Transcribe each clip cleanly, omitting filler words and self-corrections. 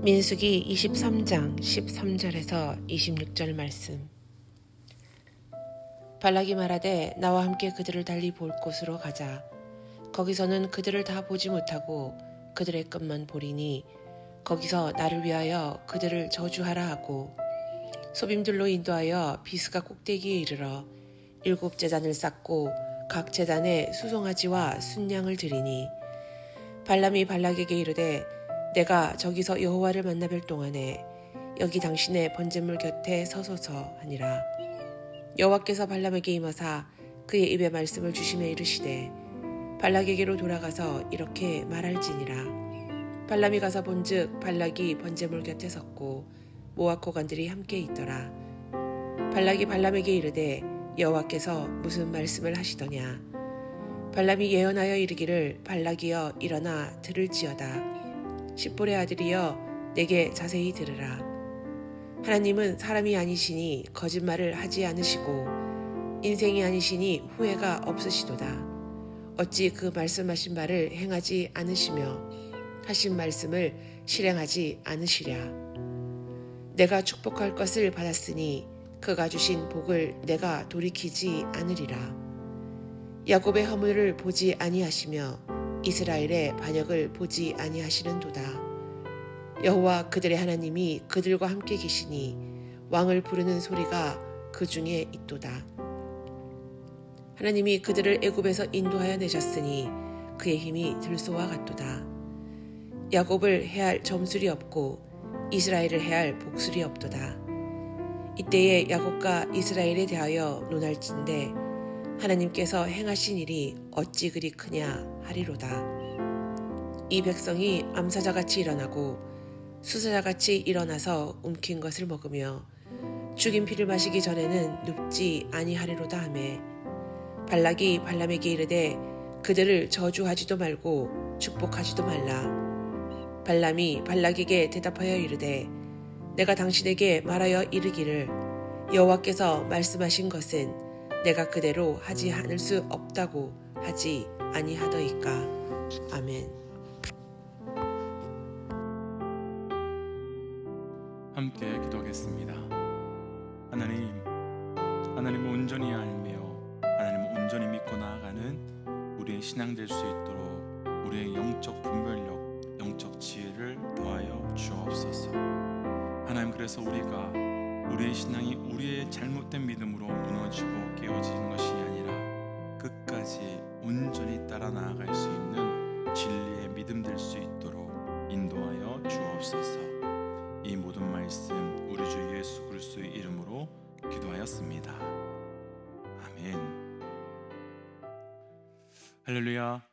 민수기 23장 13절에서 26절 말씀. 발락이 말하되 나와 함께 그들을 달리 볼 곳으로 가자. 거기서는 그들을 다 보지 못하고 그들의 끝만 보리니 거기서 나를 위하여 그들을 저주하라 하고 소빔들로 인도하여 비스가 꼭대기에 이르러 7 제단을 쌓고 각 제단에 수송아지와 순양을 드리니 발람이 발락에게 이르되 내가 저기서 여호와를 만나 뵐 동안에 여기 당신의 번제물 곁에 서소서 하니라. 여호와께서 발람에게 임하사 그의 입에 말씀을 주시며 이르시되 발락에게로 돌아가서 이렇게 말할지니라. 발람이 가서 본즉 발락이 번제물 곁에 섰고 모압 고관들이 함께 있더라. 발락이 발람에게 이르되 여호와께서 무슨 말씀을 하시더냐. 발람이 예언하여 이르기를 발락이여 일어나 들을지어다. 십볼의 아들이여 내게 자세히 들으라. 하나님은 사람이 아니시니 거짓말을 하지 않으시고 인생이 아니시니 후회가 없으시도다. 어찌 그 말씀하신 바를 행하지 않으시며 하신 말씀을 실행하지 않으시랴. 내가 축복할 것을 받았으니 그가 주신 복을 내가 돌이키지 않으리라. 야곱의 허물을 보지 아니하시며 이스라엘의 반역을 보지 아니하시는도다. 여호와 그들의 하나님이 그들과 함께 계시니 왕을 부르는 소리가 그 중에 있도다. 하나님이 그들을 애굽에서 인도하여 내셨으니 그의 힘이 들소와 같도다. 야곱을 해할 점술이 없고 이스라엘을 해할 복술이 없도다. 이때에 야곱과 이스라엘에 대하여 논할진대 하나님께서 행하신 일이 어찌 그리 크냐 하리로다. 이 백성이 암사자같이 일어나고 수사자같이 일어나서 움킨 것을 먹으며 죽인 피를 마시기 전에는 눕지 아니하리로다 하매 발락이 발람에게 이르되 그들을 저주하지도 말고 축복하지도 말라. 발람이 발락에게 대답하여 이르되 내가 당신에게 말하여 이르기를 여호와께서 말씀하신 것은 내가 그대로 하지 않을 수 없다고 하지 아니하더이까. 아멘. 함께 기도하겠습니다. 하나님을 온전히 알며 하나님을 온전히 믿고 나아가는 우리의 신앙 될 수 있도록 우리의 영적 분별력, 영적 지혜를 더하여 주옵소서. 하나님, 그래서 우리의 신앙이 우리의 잘못된 믿음으로 무너지고 깨어지는 것이 아니라 끝까지 온전히 따라 나아갈 수 있는 진리의 믿음 될 수 있도록 인도하여 주옵소서. 이 모든 말씀 우리 주 예수 그리스도의 이름으로 기도하였습니다. 아멘. 할렐루야.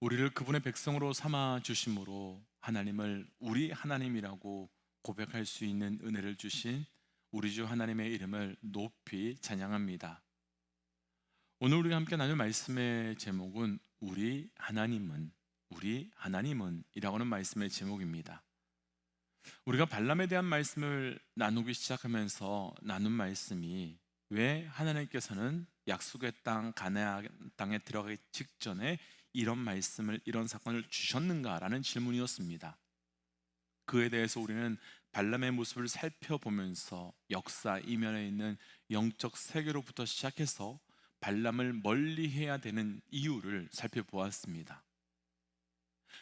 우리를 그분의 백성으로 삼아 주심으로 하나님을 우리 하나님이라고 고백할 수 있는 은혜를 주신 우리 주 하나님의 이름을 높이 찬양합니다. 오늘 우리가 함께 나눌 말씀의 제목은 우리 하나님은 이라고 하는 말씀의 제목입니다. 우리가 발람에 대한 말씀을 나누기 시작하면서 나눈 말씀이 왜 하나님께서는 약속의 땅 가나안 땅에 들어가기 직전에 이런 말씀을, 이런 사건을 주셨는가라는 질문이었습니다. 그에 대해서 우리는 발람의 모습을 살펴보면서 역사 이면에 있는 영적 세계로부터 시작해서 발람을 멀리해야 되는 이유를 살펴보았습니다.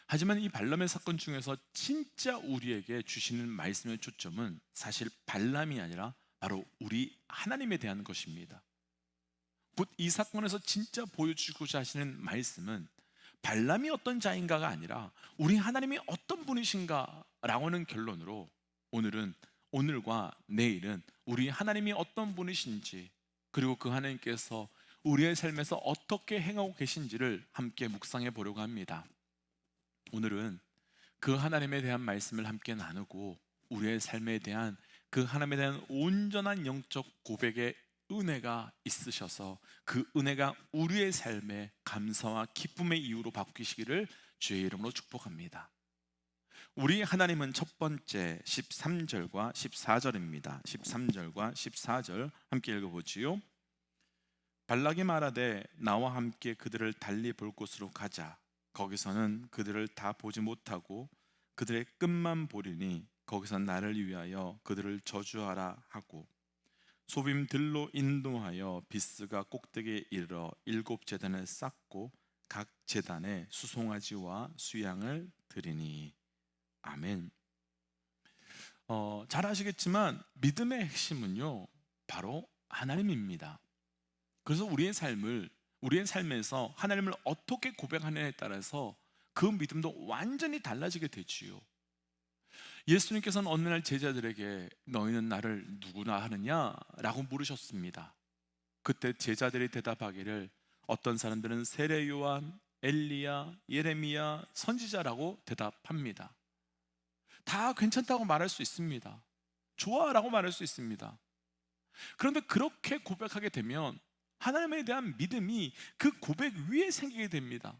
하지만 이 발람의 사건 중에서 진짜 우리에게 주시는 말씀의 초점은 사실 발람이 아니라 바로 우리 하나님에 대한 것입니다. 곧 이 사건에서 진짜 보여주고자 하시는 말씀은 발람이 어떤 자인가가 아니라 우리 하나님이 어떤 분이신가라고 하는 결론으로 오늘과 내일은 우리 하나님이 어떤 분이신지, 그리고 그 하나님께서 우리의 삶에서 어떻게 행하고 계신지를 함께 묵상해 보려고 합니다. 오늘은 그 하나님에 대한 말씀을 함께 나누고 우리의 삶에 대한 그 하나님에 대한 온전한 영적 고백의 은혜가 있으셔서 그 은혜가 우리의 삶에 감사와 기쁨의 이유로 바뀌시기를 주의 이름으로 축복합니다. 우리 하나님은 첫 번째 13절과 14절입니다. 13절과 14절 함께 읽어보지요. 발락이 말하되 나와 함께 그들을 달리 볼 곳으로 가자. 거기서는 그들을 다 보지 못하고 그들의 끝만 보리니 거기서 나를 위하여 그들을 저주하라 하고 소빔들로 인도하여 비스가 꼭대기에 이르러 7제단을 쌓고 각 제단에 수송아지와 수양을 드리니. 아멘. 잘 아시겠지만 믿음의 핵심은요 바로 하나님입니다. 그래서 우리의 삶에서 하나님을 어떻게 고백하느냐에 따라서 그 믿음도 완전히 달라지게 되지요. 예수님께서는 어느 날 제자들에게 너희는 나를 누구나 하느냐? 라고 물으셨습니다. 그때 제자들이 대답하기를 어떤 사람들은 세례 요한, 엘리야, 예레미야, 선지자라고 대답합니다. 다 괜찮다고 말할 수 있습니다. 좋아라고 말할 수 있습니다. 그런데 그렇게 고백하게 되면 하나님에 대한 믿음이 그 고백 위에 생기게 됩니다.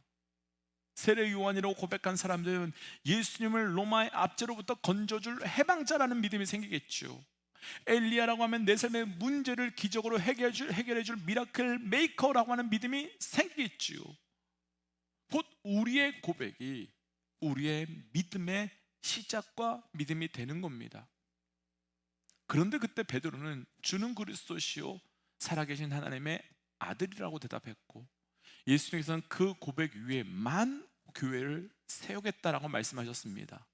세례 요한이라고 고백한 사람들은 예수님을 로마의 압제로부터 건져줄 해방자라는 믿음이 생기겠죠. 엘리야라고 하면 내 삶의 문제를 기적으로 해결해줄 미라클 메이커라고 하는 믿음이 생기겠죠. 곧 우리의 고백이 우리의 믿음의 시작과 믿음이 되는 겁니다. 그런데 그때 베드로는 주는 그리스도시요 살아계신 하나님의 아들이라고 대답했고, 예수님께서는 그 고백 위에만 교회를 세우겠다라고 말씀하셨습니다.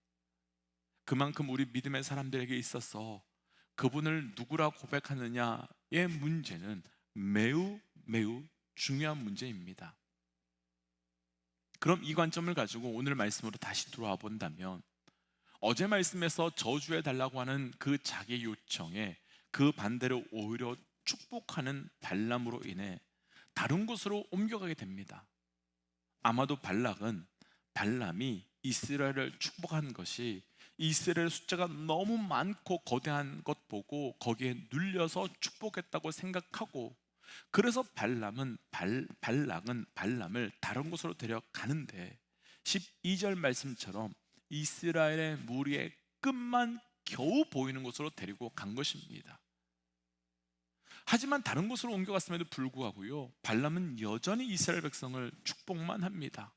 그만큼 우리 믿음의 사람들에게 있어서 그분을 누구라 고백하느냐의 문제는 매우 중요한 문제입니다. 그럼 이 관점을 가지고 오늘 말씀으로 다시 들어와 본다면, 어제 말씀에서 저주해 달라고 하는 그 자기 요청에 그 반대로 오히려 축복하는 발람으로 인해 다른 곳으로 옮겨가게 됩니다. 아마도 발람이 이스라엘을 축복한 것이 이스라엘 숫자가 너무 많고 거대한 것 보고 거기에 눌려서 축복했다고 생각하고, 그래서 발락은 발람을 다른 곳으로 데려가는데 12절 말씀처럼 이스라엘의 무리의 끝만 겨우 보이는 곳으로 데리고 간 것입니다. 하지만 다른 곳으로 옮겨갔음에도 불구하고요, 발람은 여전히 이스라엘 백성을 축복만 합니다.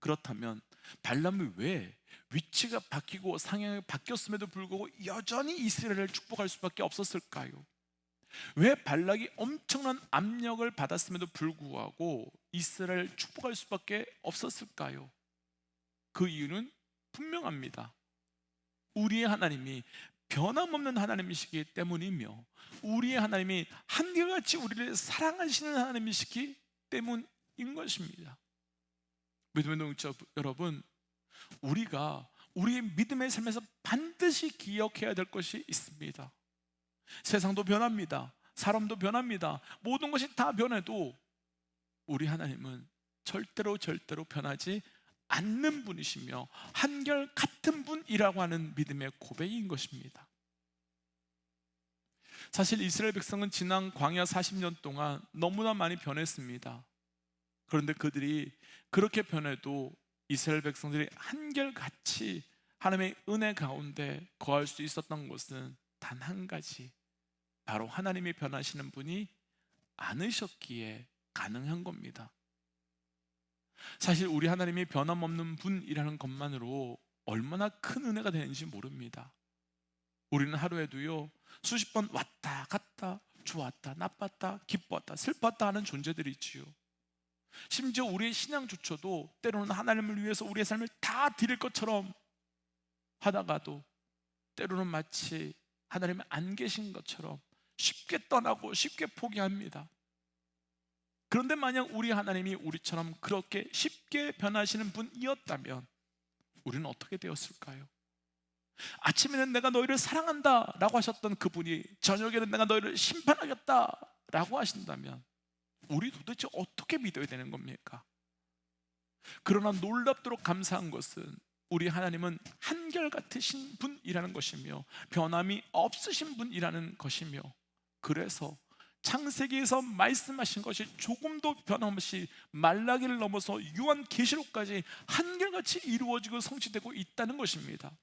그렇다면 발람이 왜 위치가 바뀌고 상황이 바뀌었음에도 불구하고 여전히 이스라엘을 축복할 수밖에 없었을까요? 왜 발락이 엄청난 압력을 받았음에도 불구하고 이스라엘을 축복할 수밖에 없었을까요? 그 이유는 분명합니다. 우리의 하나님이 변함없는 하나님이시기 때문이며, 우리의 하나님이 한결같이 우리를 사랑하시는 하나님이시기 때문인 것입니다. 믿음의 동역자 여러분, 우리가 우리의 믿음의 삶에서 반드시 기억해야 될 것이 있습니다. 세상도 변합니다. 사람도 변합니다. 모든 것이 다 변해도 우리 하나님은 절대로 변하지 않는 분이시며 한결 같은 분이라고 하는 믿음의 고백인 것입니다. 사실 이스라엘 백성은 지난 광야 40년 동안 너무나 많이 변했습니다. 그런데 그들이 그렇게 변해도 이스라엘 백성들이 한결같이 하나님의 은혜 가운데 거할 수 있었던 것은 단 한 가지, 바로 하나님이 변하시는 분이 않으셨기에 가능한 겁니다. 사실 우리 하나님이 변함없는 분이라는 것만으로 얼마나 큰 은혜가 되는지 모릅니다. 우리는 하루에도요 수십 번 왔다 갔다, 좋았다 나빴다, 기뻤다 슬펐다 하는 존재들이지요. 심지어 우리의 신앙조차도 때로는 하나님을 위해서 우리의 삶을 다 드릴 것처럼 하다가도 때로는 마치 하나님이 안 계신 것처럼 쉽게 떠나고 쉽게 포기합니다. 그런데 만약 우리 하나님이 우리처럼 그렇게 쉽게 변하시는 분이었다면 우리는 어떻게 되었을까요? 아침에는 내가 너희를 사랑한다 라고 하셨던 그분이 저녁에는 내가 너희를 심판하겠다 라고 하신다면 우리 도대체 어떻게 믿어야 되는 겁니까? 그러나 놀랍도록 감사한 것은 우리 하나님은 한결같으신 분이라는 것이며 변함이 없으신 분이라는 것이며, 그래서 창세기에서 말씀하신 것이 조금도 변함없이 말라기를 넘어서 요한계시록까지 한결같이 이루어지고 성취되고 있다는 것입니다.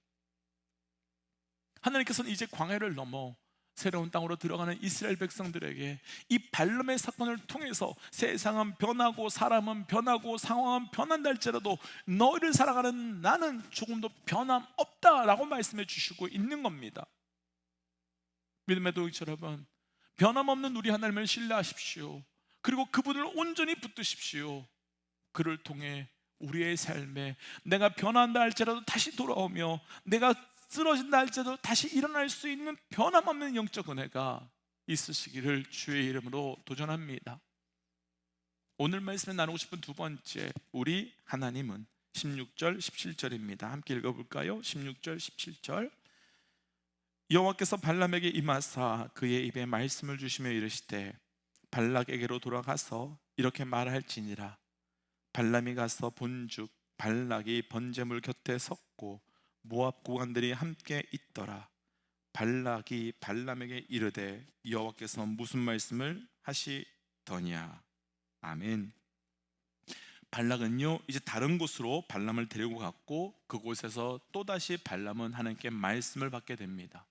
하나님께서는 이제 광야를 넘어 새로운 땅으로 들어가는 이스라엘 백성들에게 이 발람의 사건을 통해서 세상은 변하고 사람은 변하고 상황은 변한다 할지라도 너희를 살아가는 나는 조금도 변함없다라고 말씀해 주시고 있는 겁니다. 믿음의 동역자 여러분, 변함없는 우리 하나님을 신뢰하십시오. 그리고 그분을 온전히 붙드십시오. 그를 통해 우리의 삶에 내가 변한다 할지라도 다시 돌아오며 내가 쓰러진다 할지라도 다시 일어날 수 있는 변함없는 영적 은혜가 있으시기를 주의 이름으로 도전합니다. 오늘 말씀에 나누고 싶은 두 번째, 우리 하나님은 16절 17절입니다. 함께 읽어볼까요? 16절 17절. 여호와께서 발람에게 임하사 그의 입에 말씀을 주시며 이르시되 발락에게로 돌아가서 이렇게 말할지니라. 발람이 가서 본즉 발락이 번제물 곁에 섰고 모압 고관들이 함께 있더라. 발락이 발람에게 이르되 여호와께서 무슨 말씀을 하시더냐. 아멘. 발락은요 이제 다른 곳으로 발람을 데리고 갔고 그곳에서 또다시 발람은 하나님께 말씀을 받게 됩니다.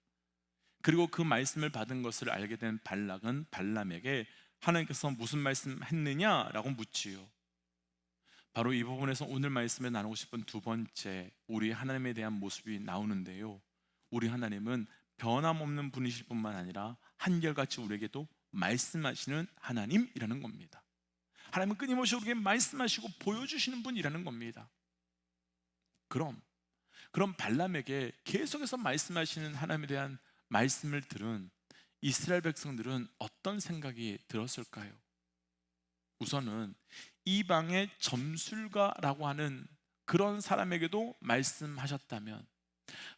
그리고 그 말씀을 받은 것을 알게 된 발락은 발람에게 하나님께서 무슨 말씀 했느냐라고 묻지요. 바로 이 부분에서 오늘 말씀에 나누고 싶은 두 번째, 우리 하나님에 대한 모습이 나오는데요, 우리 하나님은 변함없는 분이실 뿐만 아니라 한결같이 우리에게도 말씀하시는 하나님이라는 겁니다. 하나님은 끊임없이 우리에게 말씀하시고 보여주시는 분이라는 겁니다. 그럼 발람에게 계속해서 말씀하시는 하나님에 대한 말씀을 들은 이스라엘 백성들은 어떤 생각이 들었을까요? 우선은 이방의 점술가라고 하는 그런 사람에게도 말씀하셨다면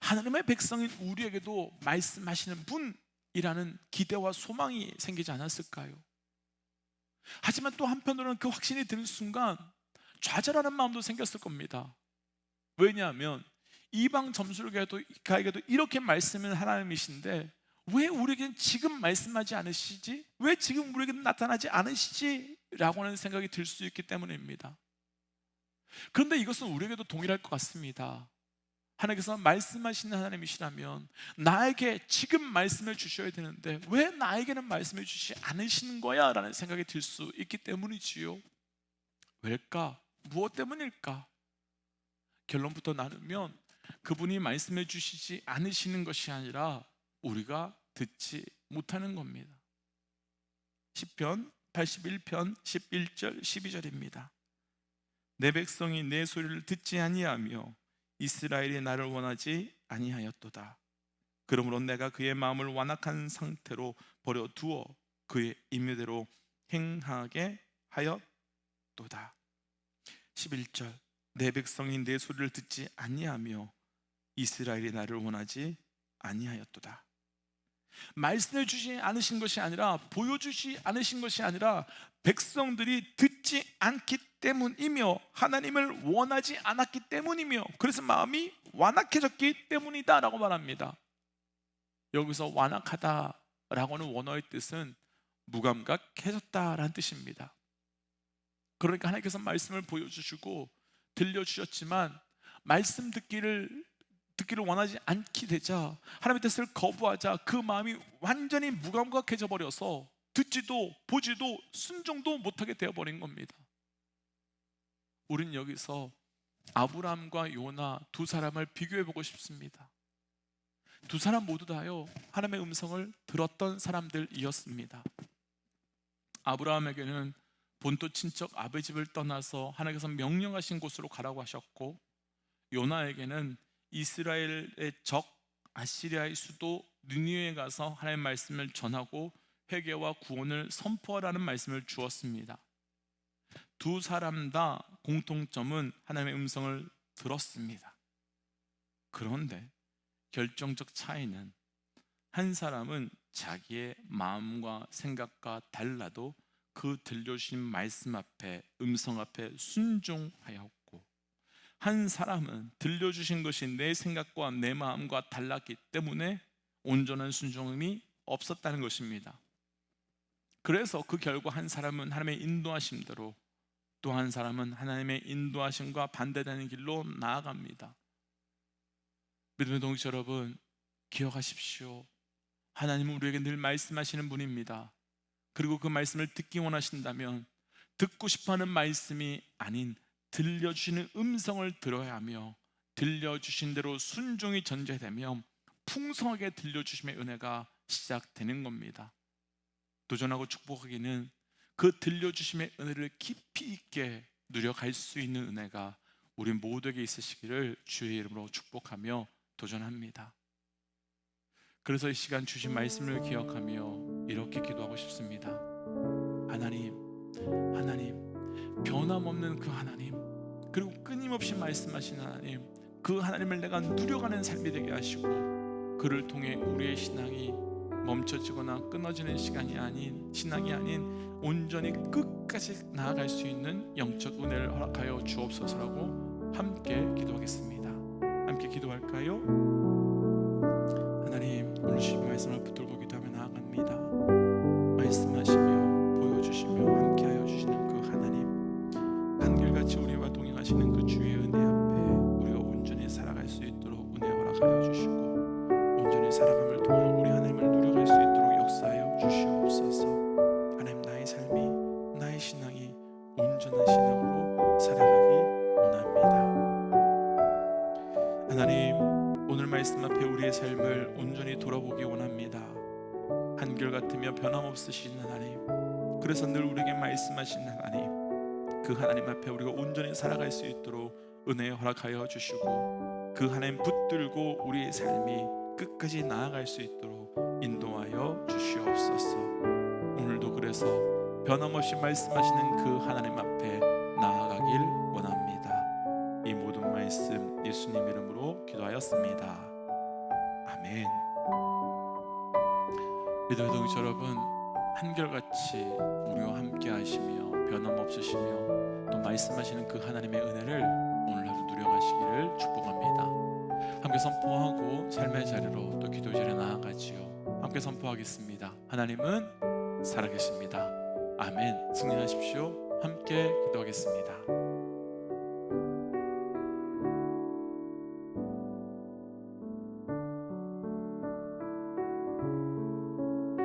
하나님의 백성인 우리에게도 말씀하시는 분이라는 기대와 소망이 생기지 않았을까요? 하지만 또 한편으로는 그 확신이 드는 순간 좌절하는 마음도 생겼을 겁니다. 왜냐하면 이방 점술가에게도 이렇게 말씀하는 하나님이신데 왜 우리에게는 지금 말씀하지 않으시지? 왜 지금 우리에게는 나타나지 않으시지? 라고 하는 생각이 들 수 있기 때문입니다. 그런데 이것은 우리에게도 동일할 것 같습니다. 하나님께서 말씀하시는 하나님이시라면 나에게 지금 말씀해 주셔야 되는데 왜 나에게는 말씀해 주시지 않으시는 거야? 라는 생각이 들 수 있기 때문이지요. 왜일까? 무엇 때문일까? 결론부터 나누면 그분이 말씀해 주시지 않으시는 것이 아니라 우리가 듣지 못하는 겁니다. 시편 81편 11절 12절입니다. 내 백성이 내 소리를 듣지 아니하며 이스라엘이 나를 원하지 아니하였도다. 그러므로 내가 그의 마음을 완악한 상태로 버려두어 그의 임의대로 행하게 하였도다. 11절, 내 백성이 내 소리를 듣지 아니하며 이스라엘이 나를 원하지 아니하였도다. 말씀해 주시지 않으신 것이 아니라, 보여주시 않으신 것이 아니라 백성들이 듣지 않기 때문이며 하나님을 원하지 않았기 때문이며 그래서 마음이 완악해졌기 때문이다 라고 말합니다. 여기서 완악하다라고는 원어의 뜻은 무감각해졌다라는 뜻입니다. 그러니까 하나님께서 말씀을 보여주시고 들려주셨지만 말씀 듣기를 원하지 않게 되자, 하나님의 뜻을 거부하자 그 마음이 완전히 무감각해져 버려서 듣지도 보지도 순종도 못하게 되어버린 겁니다. 우린 여기서 아브라함과 요나 두 사람을 비교해보고 싶습니다. 두 사람 모두 다요 하나님의 음성을 들었던 사람들이었습니다. 아브라함에게는 본토 친척 아버지 집을 떠나서 하나님께서 명령하신 곳으로 가라고 하셨고, 요나에게는 이스라엘의 적 아시리아의 수도 느니웨에 가서 하나님의 말씀을 전하고 회개와 구원을 선포하라는 말씀을 주었습니다. 두 사람 다 공통점은 하나님의 음성을 들었습니다. 그런데 결정적 차이는 한 사람은 자기의 마음과 생각과 달라도 그 들려주신 말씀 앞에, 음성 앞에 순종하였고, 한 사람은 들려주신 것이 내 생각과 내 마음과 달랐기 때문에 온전한 순종이 없었다는 것입니다. 그래서 그 결과 한 사람은 하나님의 인도하심대로, 또 한 사람은 하나님의 인도하심과 반대되는 길로 나아갑니다. 믿음의 동지 여러분, 기억하십시오. 하나님은 우리에게 늘 말씀하시는 분입니다. 그리고 그 말씀을 듣기 원하신다면 듣고 싶어하는 말씀이 아닌 들려주시는 음성을 들어야 하며, 들려주신 대로 순종이 전제되며 풍성하게 들려주심의 은혜가 시작되는 겁니다. 도전하고 축복하기는 그 들려주심의 은혜를 깊이 있게 누려갈 수 있는 은혜가 우리 모두에게 있으시기를 주의 이름으로 축복하며 도전합니다. 그래서 이 시간 주신 말씀을 기억하며 이렇게 기도하고 싶습니다. 하나님, 변함없는 그 하나님, 그리고 끊임없이 말씀하시는 하나님, 그 하나님을 내가 누려가는 삶이 되게 하시고, 그를 통해 우리의 신앙이 멈춰지거나 끊어지는 신앙이 아닌 온전히 끝까지 나아갈 수 있는 영적 은혜를 허락하여 주옵소서라고 함께 기도하겠습니다. 함께 기도할까요? 하나님, 오늘 주신 말씀을 붙들고 기도하며 나아갑니다. 말씀하시며 보여주시며 함께하여 주시는 그 하나님, 한결같이 우리와 동행하시는 그 주의 은혜 앞에 우리가 온전히 살아갈 수 있도록 은혜 허락하여 주시고, 온전히 살아감을 통해 우리 하나님을 누려갈 수 있도록 역사하여 주시옵소서. 하나님, 나의 삶이, 나의 신앙이 온전한 신앙으로 살아가기 원합니다. 하나님, 오늘 말씀 앞에 우리의 삶을 온전히 돌아보기 원합니다. 한결같으며 변함없으신 하나님, 그래서 늘 우리에게 말씀하신 하나님, 그 하나님 앞에 우리가 온전히 살아갈 수 있도록 은혜 허락하여 주시고, 그 하나님 붙들고 우리의 삶이 끝까지 나아갈 수 있도록 인도하여 주시옵소서. 오늘도 그래서 변함없이 말씀하시는 그 하나님 앞에 나아가길 원합니다. 이 모든 말씀 예수님 이름으로 기도하였습니다. 아멘. 믿음의 동지 여러분, 한결같이 우리와 함께 하시며 변함없으시며 또 말씀하시는 그 하나님의 은혜를 오늘 하루 누려가시기를 축복합니다. 함께 선포하고 삶의 자리로 또 기도의 자리에 나아가지요. 함께 선포하겠습니다. 하나님은 살아계십니다. 아멘. 승리하십시오. 함께 기도하겠습니다.